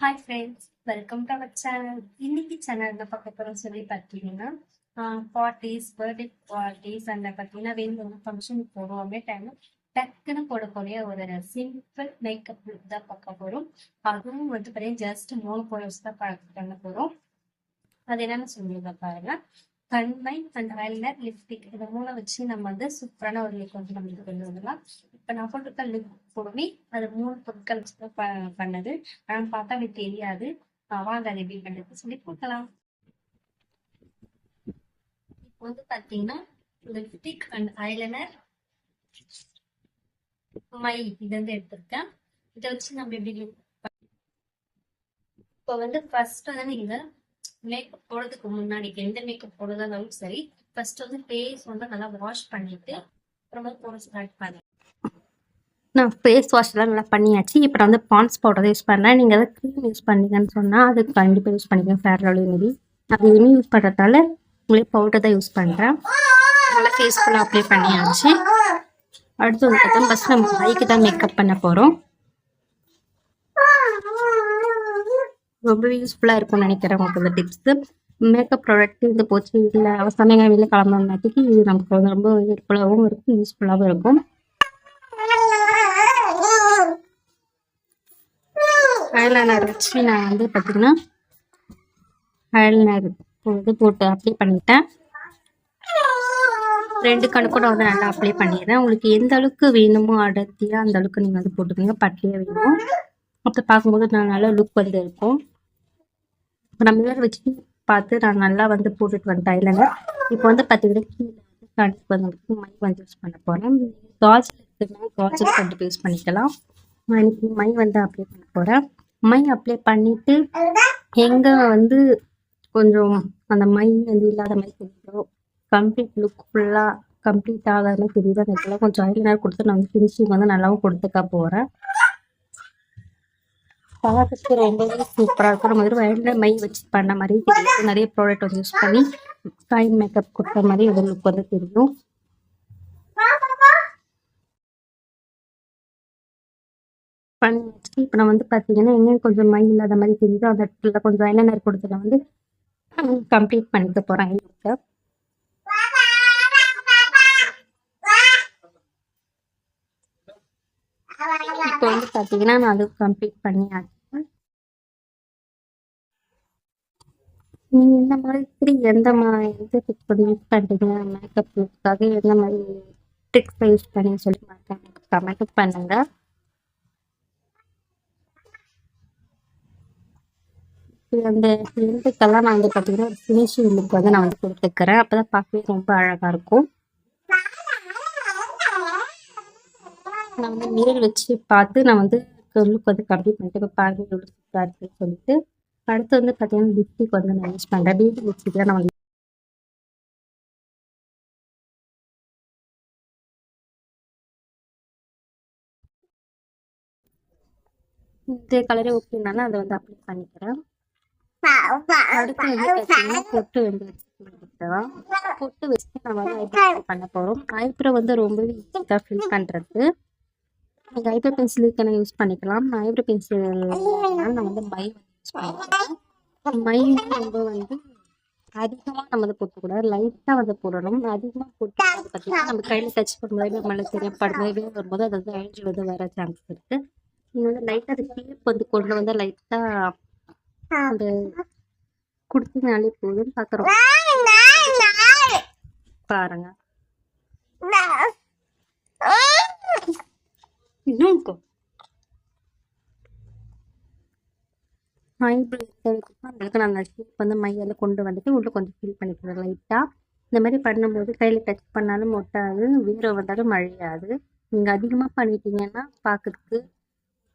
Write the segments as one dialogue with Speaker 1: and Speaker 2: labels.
Speaker 1: Hi friends, welcome to our channel. இன்னைக்கு channel என்ன பார்க்க போறோம் சொல்லி பார்த்தீங்கன்னா, பார்ட்டிஸ், பர்த்டே பார்ட்டிஸ் அந்த பார்த்தீங்கன்னா வெளியில் ஃபங்க்ஷன் போகிறோம் அப்படியே டைம் டக்குன்னு போடக்கூடிய ஒரு சிம்பிள் மேக்கப் லுக் தான் பார்க்க போகிறோம். அதுவும் வந்து பார்த்தீங்கன்னா ஜஸ்ட் 3 ப்ராடக்ட்ஸ் தான் பண்ண போகிறோம். அது என்னன்னு சொல்லுங்க பாருங்க. கண்மை அண்ட் ஐலைனர், லிப்ஸ்டிக் இதை 3 வச்சு நம்ம வந்து சூப்பரான ஒரு லுக் வந்து நம்ம இது கொண்டு வந்துடலாம். இப்போ நான் போட்டிருக்க லுக் போடுமே அது 3 பொருட்கள் வச்சு தான் பண்ணது. ஆனால் பார்த்தா எனக்கு தெரியாது. வாங்க அது எப்படி பண்ணுறது சொல்லி பார்க்கலாம். இப்போ வந்து பார்த்தீங்கன்னா லிப்ஸ்டிக் அண்ட் ஐலைனர், மை இது வந்து எடுத்திருக்கேன். இதை வச்சு நம்ம எப்படி இப்போ வந்து ஃபர்ஸ்ட் வந்து நீங்க மேக்கப் போடுறதுக்கு முன்னாடி எந்த மேக்கப் போடுறதாலும் சரி, ஃபர்ஸ்ட் வந்து ஃபேஸ் வந்து நல்லா வாஷ் பண்ணிட்டு அப்புறமா போட ஸ்டார்ட் பண்ணேன்.
Speaker 2: நான் ஃபேஸ் வாஷ்லாம் நல்லா பண்ணியாச்சு. இப்போ நான் வந்து பான்ஸ் பவுடர் யூஸ் பண்ணுறேன். நீங்கள் எதாவது க்ரீம் யூஸ் பண்ணீங்கன்னு சொன்னால் அது கண்டிப்பாக யூஸ் பண்ணிக்கோங்க. ஃபேர் லவ்லி மேபி அது எதுவுமே யூஸ் பண்ணுறதால உங்களே பவுடர் தான் யூஸ் பண்ணுறேன். நல்லா ஃபேஸ் ஃபுல்லாக அப்ளை பண்ணியாச்சு. அடுத்து வந்து பார்த்தா ஃபஸ்ட் நம்ம கைக்கு தான் மேக்கப் பண்ண போகிறோம். ரொம்பவே யூஸ்ஃபுல்லாக இருக்கும்னு நினைக்கிறேன் உங்களுக்கு இந்த டிப்ஸு. மேக்கப் ப்ராடக்ட் இந்த போச்சு இல்லை அவசரமாக வெளியில் கிளம்புறதுனாட்டிக்கு இது நமக்கு வந்து ரொம்ப ஹெல்ப்ஃபுல்லாகவும் இருக்கும், யூஸ்ஃபுல்லாகவும் இருக்கும். ஐலைனர் வச்சு நான் வந்து பார்த்தீங்கன்னா ஐலைனர் இது போட்டு அப்ளை பண்ணிட்டேன். 2 கண் கூட வந்து நல்லா அப்ளை பண்ணிடுறேன். உங்களுக்கு எந்த அளவுக்கு வேணுமோ அடர்த்தியாக அந்த அளவுக்கு நீங்கள் வந்து போட்டுக்கோங்க. பட்டையாக வேணும் அப்போ பார்க்கும்போது நான் நல்லா லுக் வந்து இருக்கும். இப்போ நான் மிரர் வச்சு பார்த்து நான் நல்லா வந்து போட்டுட்டு வந்துட்டேன் ஐலைனர். இப்போ வந்து பார்த்தீங்கன்னா கீழே வந்து கண்ணுக்கு வந்து மை வந்து யூஸ் பண்ண போகிறேன். காஜல் இருக்குன்னா காஜல் கண்டிப்பாக யூஸ் பண்ணிக்கலாம். நான் இன்னைக்கு மை வந்து அப்ளை பண்ண போகிறேன். மை அப்ளை பண்ணிவிட்டு எங்கே வந்து கொஞ்சம் அந்த மை வந்து இல்லாத மாதிரி தெரியுதோ, கம்ப்ளீட் லுக் ஃபுல்லாக கம்ப்ளீட் ஆகாத மாதிரி தெரியுதோ அந்த இடத்துல கொஞ்சம் ஐலைனர் கொடுத்து நான் வந்து ஃபினிஷிங் வந்து நல்லாவும் கொடுத்துக்க போகிறேன். பார்க்கறதுக்கு ரொம்பவே சூப்பராக இருக்கும். நம்ம வந்து ஐலைனர் மை வச்சு பண்ண மாதிரி தெரியும். நிறைய ப்ராடக்ட் வந்து யூஸ் பண்ணி ஸ்கைன் மேக்கப் கொடுத்த மாதிரி ஒரு லுக் வந்து தெரியும். பண்ணியாச்சு. இப்போ நான் வந்து பார்த்தீங்கன்னா எங்கே கொஞ்சம் மை இல்லாத மாதிரி தெரியுதோ அந்த இடத்துல கொஞ்சம் ஐலைனர் கொடுத்து நான் வந்து கம்ப்ளீட் பண்ணிக்க போகிறேன் லுக்கை. இப்போ வந்து பார்த்தீங்கன்னா நான் அது கம்ப்ளீட் பண்ணியாச்சு. நீங்கள் இந்த மாதிரி எந்த டிப்ஸ் வந்து யூஸ் பண்ணுறீங்க மேக்கப் லுக்காக, எந்த மாதிரி ட்ரிக்ஸை யூஸ் பண்ணி சொல்லி கமெண்ட் பண்ணுங்க. அந்த ஹெல்த்துக்கெல்லாம் நான் வந்து பார்த்தீங்கன்னா ஒரு ஃபினிஷிங் லுக் வந்து நான் வந்து கொடுத்துக்கிறேன். அப்போ தான் பார்க்கவே ரொம்ப அழகாக இருக்கும். நான் வந்து மிரர் வச்சு பார்த்து நான் வந்து லுக் வந்து கம்ப்ளீட் பண்ணிட்டு இப்போ பார்க்கவே எவ்வளோ சூப்பராக இருக்குன்னு சொல்லிட்டு அடுத்து வந்து பார்த்தீங்கன்னா லிப்ஸ்டிக் வந்து நான் யூஸ் பண்ணுறேன். பேபி லிப்ஸ்டிக் தான் நான் வந்து இந்த கலரே ஓகேனாலும் அதை வந்து அப்ளை பண்ணிக்கிறேன். அடுத்து வந்து பார்த்தீங்கன்னா பொட்டு வந்து வச்சுக்கலாம். பொட்டு வச்சு நம்ம வந்து ஐப்ரோ பண்ண போகிறோம். ஐப்ரோ வந்து ரொம்பவே ஈஸியாக ஃபில் பண்ணுறது. நீங்கள் ஐப்ரோ பென்சில் நான் யூஸ் பண்ணிக்கலாம். நான் ஐப்ரோ பென்சில் நான் வந்து மை வந்து யூஸ் பண்ணிக்கிறேன். மை ரொம்ப வந்து அதிகமாக நம்ம வந்து போட்டக்கூடாது, லைட்டாக வந்து போடணும். அதிகமாக போட்டு பார்த்தீங்கன்னா நம்ம கையில் டச் பண்ணும்போது மழை சரியாக படும்போது வரும்போது அது வந்து அழிஞ்சு வந்து வர சான்ஸ் இருக்குது. நீங்கள் வந்து லைட்டாக அது ஷேப் வந்து கொண்டு வந்து லைட்டாக அந்த கொடுத்தீங்கனாலே போதும். பார்க்குறோம் பாருங்க இன்னும் இருக்கும். ஐப்ரோ அந்த நான் அந்த ஷேப் வந்து மையால் கொண்டு வந்துட்டு உள்ள கொஞ்சம் ஃபில் பண்ணிக்கிறேன் லைட்டாக. இந்த மாதிரி பண்ணும்போது கையில் டச் பண்ணாலும் ஒட்டாது, வீர வந்தாலும் அழியாது. நீங்கள் அதிகமாக பண்ணிட்டீங்கன்னா பார்க்கறதுக்கு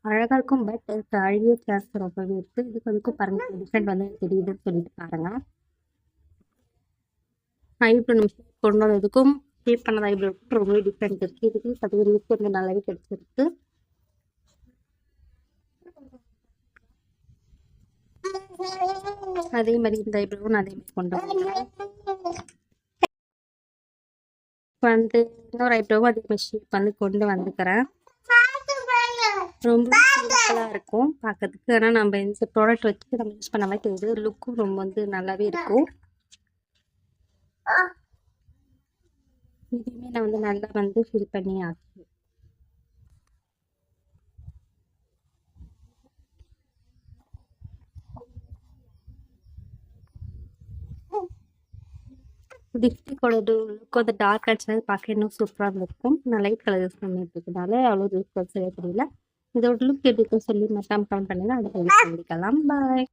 Speaker 2: அழகாக இருக்கும், பட் இதுக்கு அழிய சான்ஸ் ரொம்பவே இருக்குது. இதுக்கு அதுக்கும் பாருங்கள் டிஃப்ரெண்ட் வந்து தெரியுதுன்னு சொல்லிட்டு பாருங்கள். ஐப்ரோ நம்ம ஷேப் கொண்டு வந்ததுக்கும் ஷேப் பண்ணது ஐப்ரோக்கும் ரொம்பவே டிஃப்ரெண்ட் இருக்குது. இதுக்கு பார்த்தீங்கன்னா லுக் வந்து நல்லாவே கிடைச்சிருக்கு. அதே மாதிரி இந்த ஐப்ரோவும் நான் அதே மாதிரி கொண்டு வந்துக்கிறேன். வந்து இன்னொரு ஐப்ரோவும் அதே மாதிரி ஷேப் வந்து கொண்டு வந்துக்கிறேன். ரொம்ப சிம்பிளாக இருக்கும் பார்க்கறதுக்கு. ஆனால் நம்ம இந்த ப்ராடக்ட் வச்சு நம்ம யூஸ் பண்ண மாதிரி தெரியுது. லுக்கும் ரொம்ப வந்து நல்லாவே இருக்கும். இதுவுமே நான் வந்து நல்லா வந்து ஃபில் பண்ணி ஆச்சு. லிப்ஸ்டிக்கோட லுக் வந்து டார்க் ஆச்சுன்னா பார்க்க இன்னும் சூப்பராக இருக்கும். நான் லைட் கலர் யூஸ் பண்ணிட்டு இருக்கனால அவ்வளோ லுக் சரியாக தெரியல. இதோட லுக் எப்படி இருக்குன்னு சொல்லி மறக்காம கமெண்ட் பண்ணுங்க. அடுத்த வீடியோல சந்திக்கலாம். பாய்.